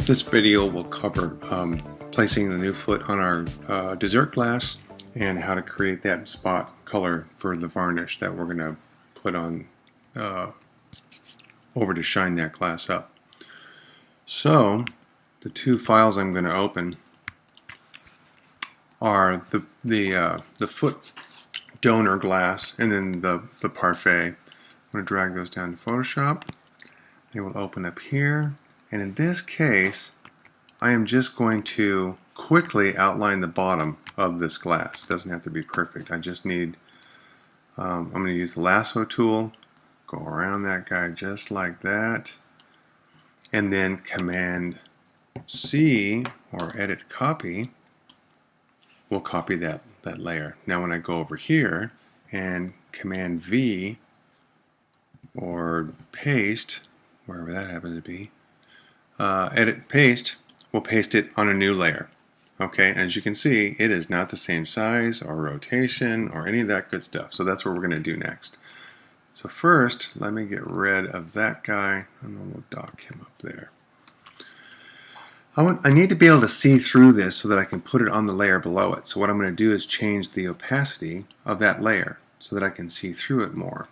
This video will cover placing the new foot on our dessert glass and how to create that spot color for the varnish that we're going to put on over to shine that glass up. So the two files I'm going to open are the foot donor glass and then the parfait. I'm going to drag those down to Photoshop. They will open up here. And in this case, I am just going to quickly outline the bottom of this glass. It doesn't have to be perfect. I just need, I'm going to use the lasso tool, go around that guy just like that, and then Command C or Edit Copy will copy that layer. Now when I go over here and Command V or Paste, wherever that happens to be, Edit Paste will paste it on a new layer. Okay, as you can see, it is not the same size or rotation or any of that good stuff. So that's what we're going to do next. So first, let me get rid of that guy, and we'll dock him up there. I need to be able to see through this so that I can put it on the layer below it. So what I'm going to do is change the opacity of that layer so that I can see through it more.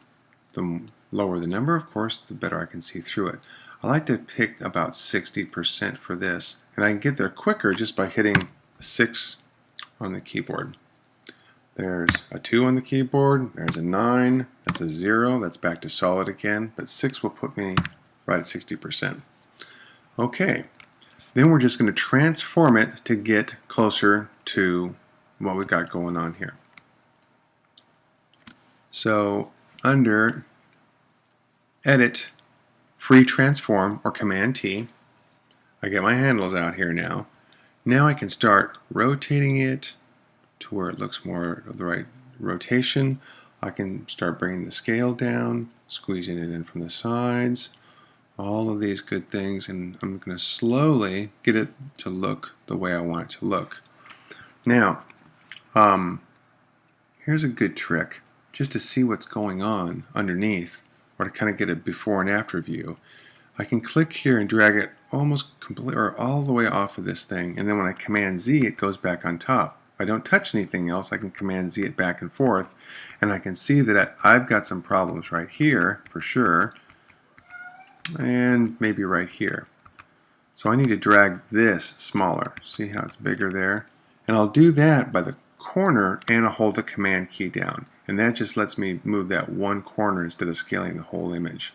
The lower the number, of course, the better I can see through it. I like to pick about 60% for this, and I can get there quicker just by hitting 6 on the keyboard. There's a 2 on the keyboard, there's a 9, that's a 0, that's back to solid again, but 6 will put me right at 60%. Okay, then we're just going to transform it to get closer to what we've got going on here. So under Edit, Free Transform, or Command T, I get my handles out here now. Now I can start rotating it to where it looks more of the right rotation. I can start bringing the scale down, squeezing it in from the sides, all of these good things, and I'm going to slowly get it to look the way I want it to look. Now, here's a good trick just to see what's going on underneath, or to kind of get a before and after view. I can click here and drag it almost completely or all the way off of this thing, and then when I Command Z it goes back on top. If I don't touch anything else, I can Command Z it back and forth, and I can see that I've got some problems right here for sure, and maybe right here. So I need to drag this smaller. See how it's bigger there? And I'll do that by the corner, and I'll hold the Command key down, and that just lets me move that one corner instead of scaling the whole image.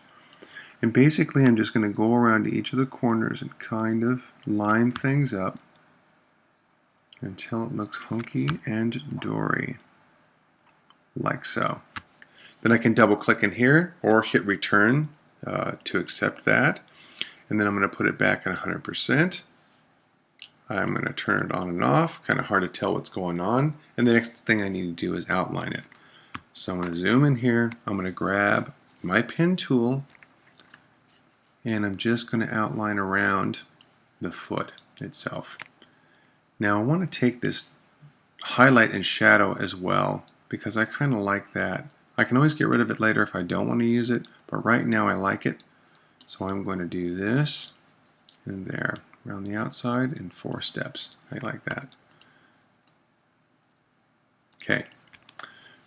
And basically I'm just going to go around to each of the corners and kind of line things up until it looks hunky and dory, like so. Then I can double click in here or hit return to accept that, and then I'm going to put it back at 100%. I'm going to turn it on and off, kind of hard to tell what's going on, and the next thing I need to do is outline it. So I'm going to zoom in here, I'm going to grab my pen tool, and I'm just going to outline around the foot itself. Now I want to take this highlight and shadow as well, because I kind of like that. I can always get rid of it later if I don't want to use it, but right now I like it. So I'm going to do this and there, around the outside in 4 steps. I like that. Okay,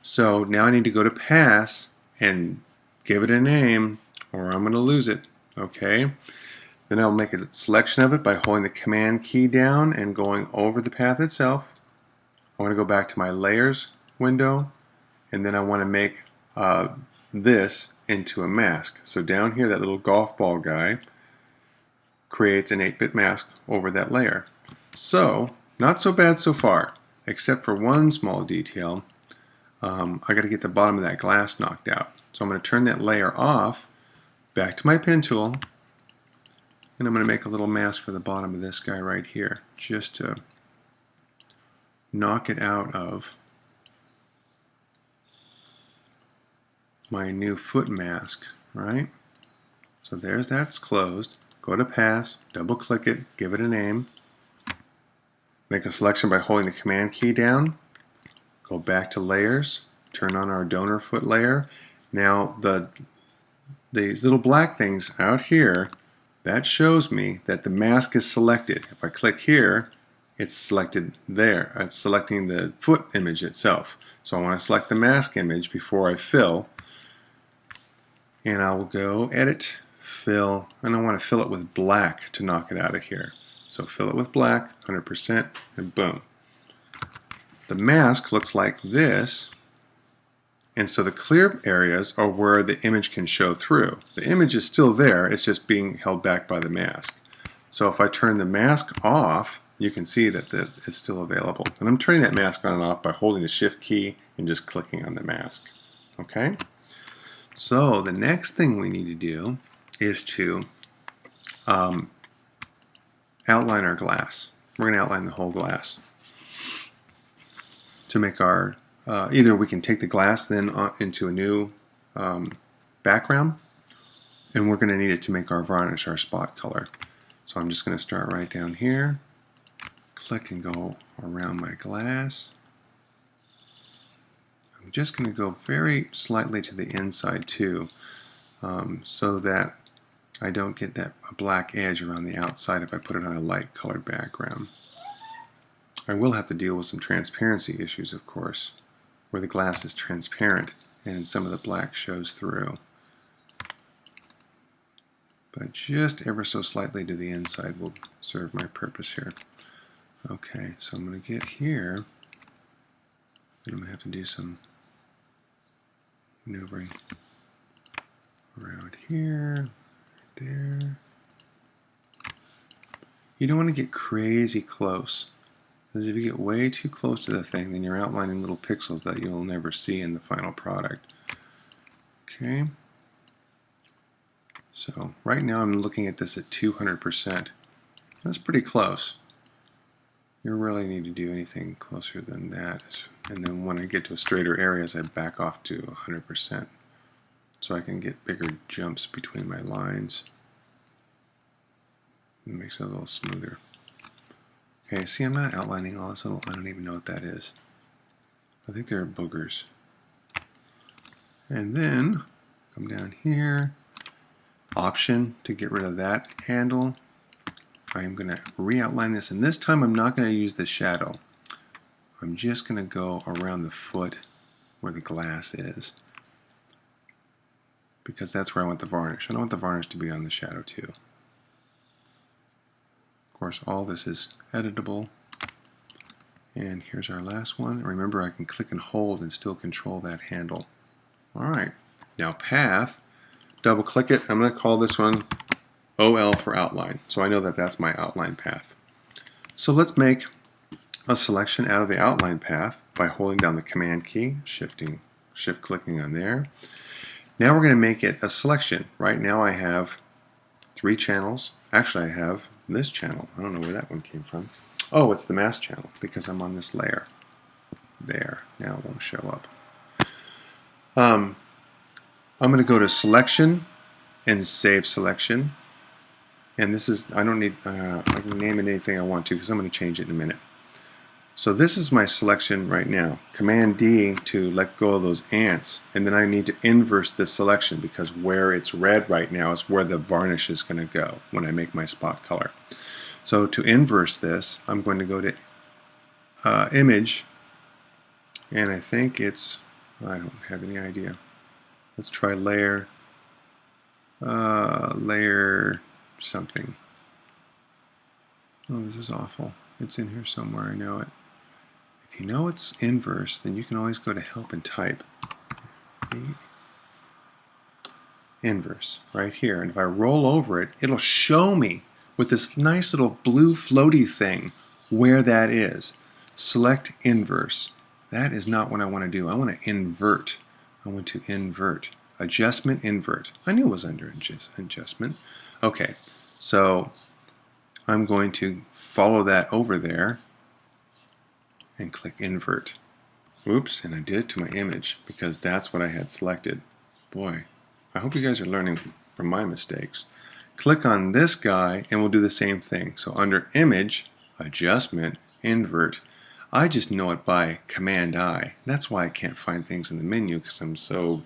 so now I need to go to Pass and give it a name, or I'm going to lose it. Okay, then I'll make a selection of it by holding the Command key down and going over the path itself. I want to go back to my Layers window, and then I want to make this into a mask. So down here, that little golf ball guy creates an 8-bit mask over that layer. So, not so bad so far, except for one small detail. I got to get the bottom of that glass knocked out. So I'm going to turn that layer off, back to my pen tool, and I'm going to make a little mask for the bottom of this guy right here, just to knock it out of my new foot mask, right? So there's that's closed. go to Paths, double click it, give it a name, make a selection by holding the Command key down, go back to Layers, turn on our donor foot layer. Now these little black things out here, that shows me that the mask is selected. If I click here, it's selected there. It's selecting the foot image itself. So I want to select the mask image before I fill. And I will go Edit, Fill, and I want to fill it with black to knock it out of here. So fill it with black, 100%, and boom. The mask looks like this. And so the clear areas are where the image can show through. The image is still there, it's just being held back by the mask. So if I turn the mask off, you can see that it's still available. And I'm turning that mask on and off by holding the Shift key and just clicking on the mask. Okay? So the next thing we need to do is to outline our glass. We're going to outline the whole glass. To make our either we can take the glass then into a new background, and we're going to need it to make our varnish, our spot color. So I'm just going to start right down here, click and go around my glass. I'm just going to go very slightly to the inside too, so that I don't get that black edge around the outside if I put it on a light colored background. I will have to deal with some transparency issues, of course, where the glass is transparent and some of the black shows through. But just ever so slightly to the inside will serve my purpose here. Okay, so I'm going to get here, and I'm going to have to do some maneuvering around here, there. You don't want to get crazy close. Because if you get way too close to the thing, then you're outlining little pixels that you'll never see in the final product. Okay. So right now I'm looking at this at 200%. That's pretty close. You really need to do anything closer than that. And then when I get to straighter areas, I back off to 100%. So I can get bigger jumps between my lines. It makes it a little smoother. Okay, see, I'm not outlining all this. I don't even know what that is. I think they're boogers. And then come down here, Option to get rid of that handle. I am going to re-outline this, and this time I'm not going to use the shadow. I'm just going to go around the foot where the glass is, because that's where I want the varnish. I don't want the varnish to be on the shadow too. Of course, all this is editable. And here's our last one. Remember, I can click and hold and still control that handle. All right, now Path, double click it. I'm going to call this one OL for outline. So I know that that's my outline path. So let's make a selection out of the outline path by holding down the Command key, shift clicking on there. Now we're going to make it a selection. Right now I have 3 channels. Actually, I have this channel. I don't know where that one came from. Oh, it's the mask channel because I'm on this layer. There. Now it won't show up. I'm going to go to Selection and Save Selection. And this is, I don't need, I can name it anything I want to because I'm going to change it in a minute. So this is my selection right now. Command D to let go of those ants, and then I need to inverse this selection because where it's red right now is where the varnish is going to go when I make my spot color. So to inverse this, I'm going to go to Image, and I think it's, I don't have any idea. Let's try Layer, Layer something. Oh, this is awful. It's in here somewhere, I know it. If you know it's inverse, then you can always go to Help and type inverse right here. And if I roll over it, it'll show me with this nice little blue floaty thing where that is. Select inverse. That is not what I want to do. I want to invert. I want to invert. Adjustment, invert. I knew it was under adjustment. Okay, so I'm going to follow that over there and click invert. Oops, and I did it to my image because that's what I had selected. Boy, I hope you guys are learning from my mistakes. click on this guy and we'll do the same thing. So under Image, Adjustment, Invert, I just know it by Command I. That's why I can't find things in the menu, because I'm so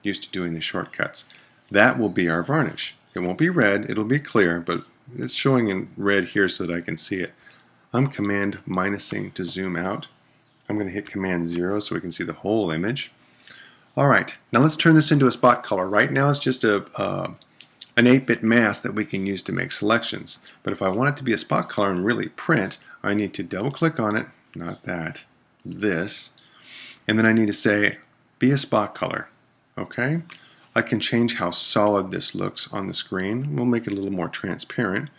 used to doing the shortcuts. That will be our varnish. It won't be red, it'll be clear, but it's showing in red here so that I can see it. I'm Command minusing to zoom out. I'm going to hit Command 0 so we can see the whole image. Alright, now let's turn this into a spot color. Right now it's just an 8-bit mask that we can use to make selections. But if I want it to be a spot color and really print, I need to double click on it, not that, this, and then I need to say be a spot color. Okay? I can change how solid this looks on the screen. We'll make it a little more transparent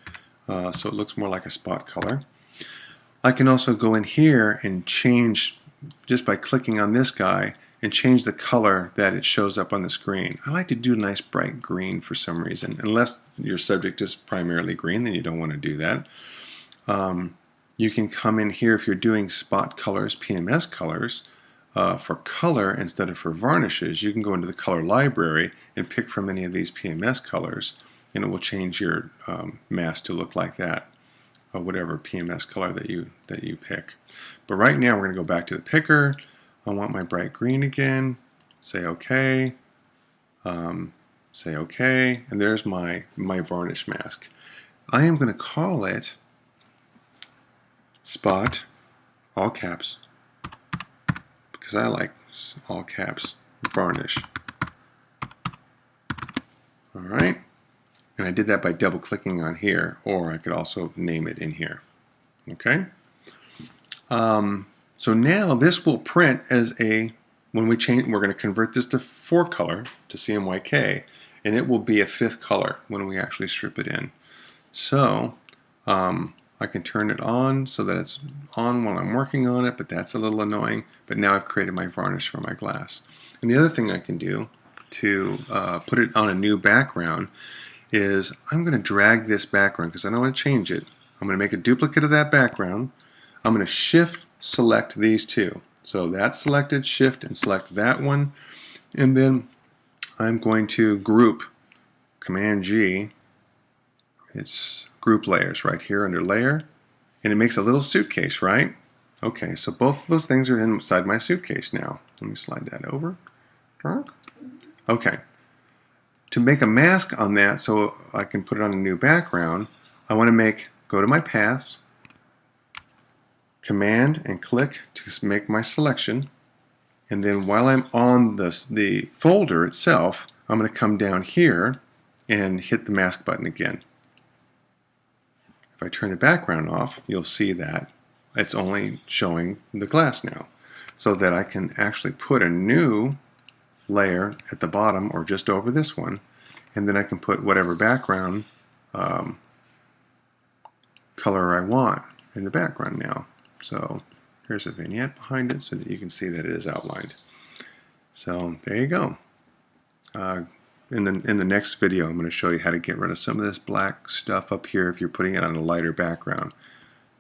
so it looks more like a spot color. I can also go in here and change, just by clicking on this guy, and change the color that it shows up on the screen. I like to do a nice bright green for some reason. Unless your subject is primarily green, then you don't want to do that. You can come in here if you're doing spot colors, PMS colors, for color instead of for varnishes. You can go into the color library and pick from any of these PMS colors, and it will change your mask to look like that, or whatever PMS color that you pick. But right now we're going to go back to the picker. I want my bright green again. Say OK. Say OK, and there's my varnish mask. I am going to call it Spot, all caps, because I like all caps, varnish. Alright, and I did that by double clicking on here, or I could also name it in here. Okay? So now this will print as a, when we change, we're going to convert this to 4-color, to CMYK, and it will be a 5th color when we actually strip it in. So I can turn it on so that it's on while I'm working on it, but that's a little annoying. But now I've created my varnish for my glass. And the other thing I can do to put it on a new background is I'm going to drag this background because I don't want to change it. I'm going to make a duplicate of that background. I'm going to shift select these two. So that's selected, shift and select that one. And then I'm going to group, Command G. It's group layers right here under layer. And it makes a little suitcase, right? Okay, so both of those things are inside my suitcase now. Let me slide that over. Okay. To make a mask on that so I can put it on a new background, I want to go to my paths, Command and click to make my selection, and then while I'm on the folder itself, I'm going to come down here and hit the mask button again. If I turn the background off, you'll see that it's only showing the glass now, so that I can actually put a new layer at the bottom or just over this one, and then I can put whatever background color I want in the background now. So here's a vignette behind it so that you can see that it is outlined. So there you go. In the next video, I'm going to show you how to get rid of some of this black stuff up here if you're putting it on a lighter background,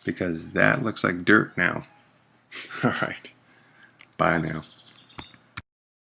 because that looks like dirt now. All right. Bye now.